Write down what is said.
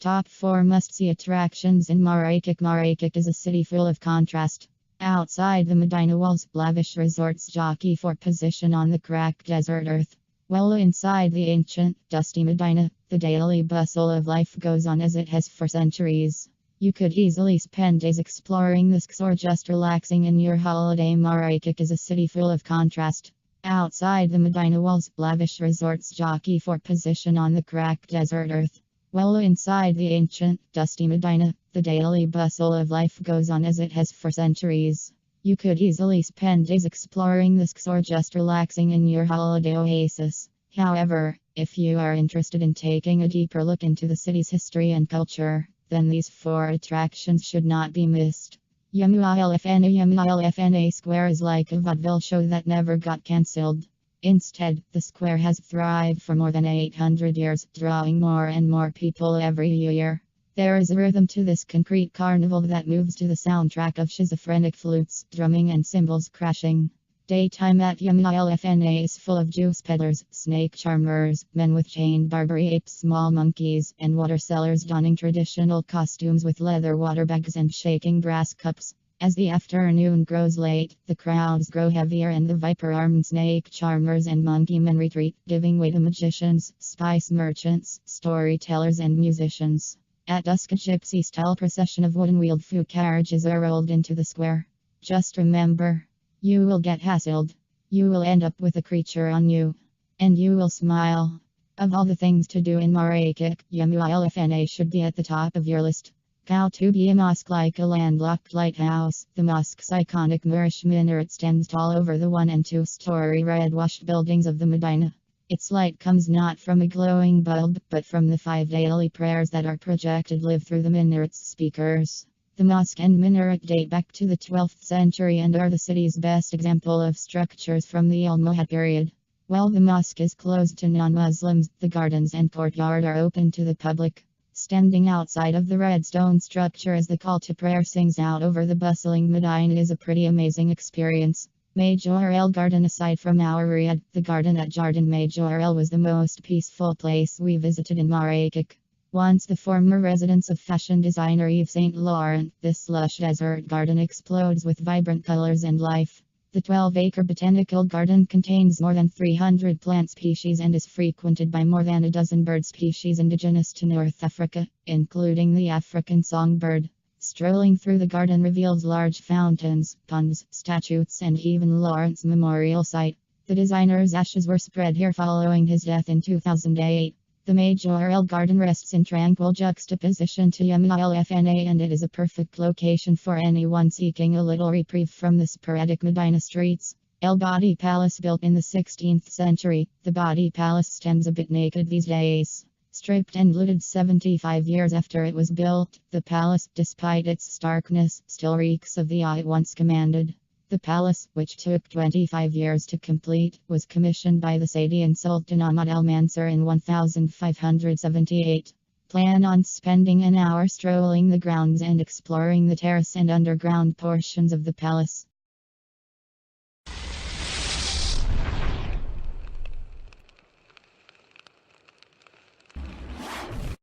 Top 4 must-see attractions in Marrakech. Marrakech is a city full of contrast. Outside the Medina walls, lavish resorts jockey for position on the cracked desert earth. Well inside the ancient, dusty Medina, the daily bustle of life goes on as it has for centuries. You could easily spend days exploring this or just relaxing in your holiday. Marrakech is a city full of contrast. Outside the Medina walls, lavish resorts jockey for position on the cracked desert earth. Well inside the ancient, dusty Medina, the daily bustle of life goes on as it has for centuries. You could easily spend days exploring this or just relaxing in your holiday oasis. However, if you are interested in taking a deeper look into the city's history and culture, then these 4 attractions should not be missed. Yamuna Square is like a vaudeville show that never got cancelled. Instead, the square has thrived for more than 800 years, drawing more and more people every year. There is a rhythm to this concrete carnival that moves to the soundtrack of schizophrenic flutes, drumming and cymbals crashing. Daytime at Yamuna is full of juice peddlers, snake charmers, men with chained Barbary apes, small monkeys, and water sellers donning traditional costumes with leather water bags and shaking brass cups. As the afternoon grows late, the crowds grow heavier and the viper-armed snake charmers and monkey men retreat, giving way to magicians, spice merchants, storytellers and musicians. At dusk, a gypsy-style procession of wooden-wheeled food carriages are rolled into the square. Just remember, you will get hassled. You will end up with a creature on you. And you will smile. Of all the things to do in Marrakech, Yamuna should be at the top of your list. Koutoubia Mosque, like a landlocked lighthouse, the mosque's iconic Moorish minaret stands tall over the 1- and 2-story red-washed buildings of the Medina. Its light comes not from a glowing bulb, but from the 5 daily prayers that are projected live through the minaret's speakers. The mosque and minaret date back to the 12th century and are the city's best example of structures from the Almohad period. While the mosque is closed to non-Muslims, the gardens and courtyard are open to the public. Standing outside of the red stone structure as the call to prayer sings out over the bustling Medina is a pretty amazing experience. Major El Garden. Aside from our Riyadh, the garden at Jardin Major El was the most peaceful place we visited in Marrakech. Once the former residence of fashion designer Yves Saint Laurent, this lush desert garden explodes with vibrant colors and life. The 12-acre botanical garden contains more than 300 plant species and is frequented by more than a dozen bird species indigenous to North Africa, including the African songbird. Strolling through the garden reveals large fountains, ponds, statues, and even Laurent's memorial site. The designer's ashes were spread here following his death in 2008. The Major El Garden rests in tranquil juxtaposition to Yamuna and it is a perfect location for anyone seeking a little reprieve from the sporadic Medina streets. El Badi Palace. Built in the 16th century, the Badi Palace stands a bit naked these days. Stripped and looted 75 years after it was built, the palace, despite its starkness, still reeks of the awe it once commanded. The palace, which took 25 years to complete, was commissioned by the Saadian Sultan Ahmad al-Mansur in 1578. Plan on spending an hour strolling the grounds and exploring the terrace and underground portions of the palace.